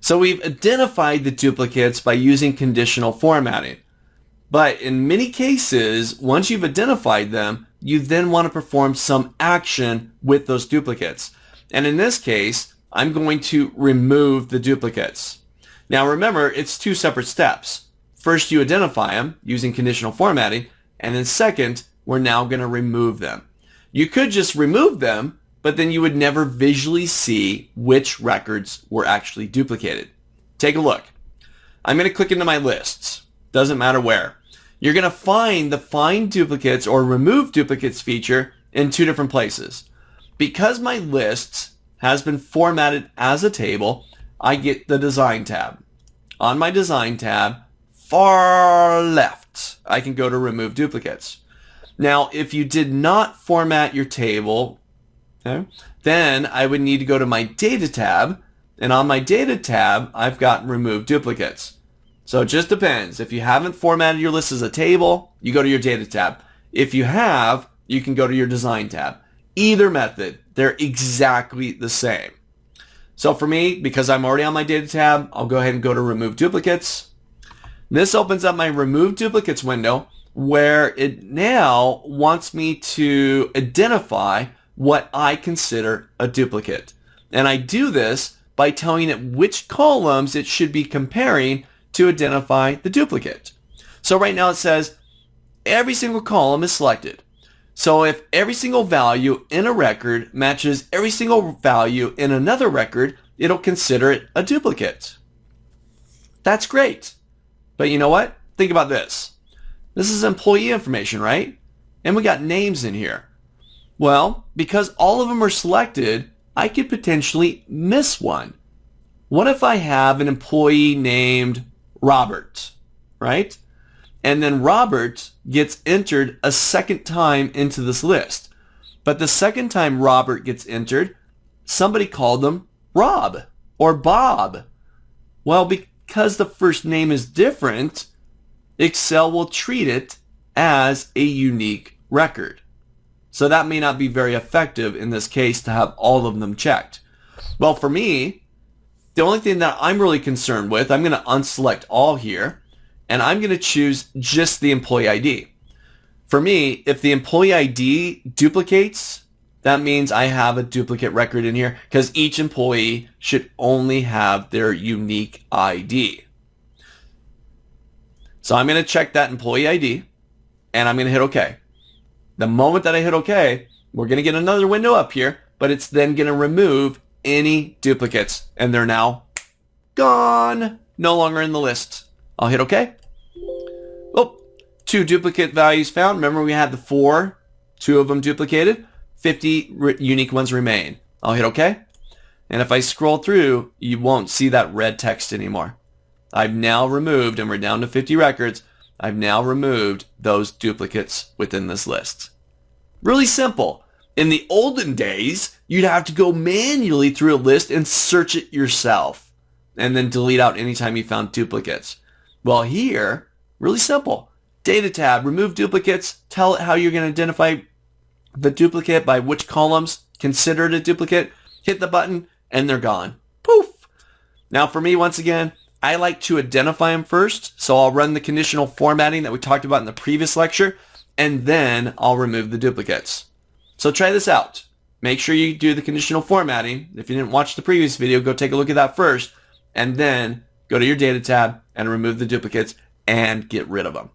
So we've identified the duplicates by using conditional formatting. But in many cases, once you've identified them, you then want to perform some action with those duplicates. And in this case, I'm going to remove the duplicates. Now remember, it's two separate steps. First, you identify them using conditional formatting, and then second, we're now going to remove them. You could just remove them, but then you would never visually see which records were actually duplicated. Take a look. I'm going to click into my lists. Doesn't matter where. You're going to find the Find Duplicates or Remove Duplicates feature in two different places. Because my list has been formatted as a table, I get the Design tab. On my Design tab, far left, I can go to Remove Duplicates. Now, if you did not format your table, okay, then I would need to go to my Data tab, and on my Data tab, I've got Remove Duplicates. So it just depends. If you haven't formatted your list as a table, you go to your Data tab. If you have, you can go to your Design tab. Either method, they're exactly the same. So for me, because I'm already on my Data tab, I'll go ahead and go to Remove Duplicates. This opens up my Remove Duplicates window where it now wants me to identify what I consider a duplicate. And I do this by telling it which columns it should be comparing to identify the duplicate. So right now it says every single column is selected. So if every single value in a record matches every single value in another record, it'll consider it a duplicate. That's great. But you know what? Think about this. This is employee information, right? And we got names in here. Well, because all of them are selected, I could potentially miss one. What if I have an employee named Robert, right? And then Robert gets entered a second time into this list. But the second time Robert gets entered, somebody called them Rob or Bob. Well, because the first name is different, Excel will treat it as a unique record. So that may not be very effective in this case to have all of them checked. Well, for me, the only thing that I'm really concerned with, I'm going to unselect all here, and I'm going to choose just the employee ID. For me, if the employee ID duplicates, that means I have a duplicate record in here because each employee should only have their unique ID. So I'm going to check that employee ID, and I'm going to hit OK. The moment that I hit OK, we're going to get another window up here, but it's then going to remove any duplicates, and they're now gone. No longer in the list. I'll hit OK. Oh, 2 duplicate values found. Remember we had the 4, 2 of them duplicated. 50 unique ones remain. I'll hit OK. And if I scroll through, you won't see that red text anymore. I've now removed, and we're down to 50 records, I've now removed those duplicates within this list. Really simple. In the olden days, you'd have to go manually through a list and search it yourself, and then delete out anytime you found duplicates. Well, here, really simple. Data tab, remove duplicates, tell it how you're going to identify the duplicate by which columns consider it a duplicate, hit the button, and they're gone. Poof! Now for me, once again, I like to identify them first, so I'll run the conditional formatting that we talked about in the previous lecture, and then I'll remove the duplicates. So try this out. Make sure you do the conditional formatting. If you didn't watch the previous video, go take a look at that first, and then go to your Data tab and remove the duplicates and get rid of them.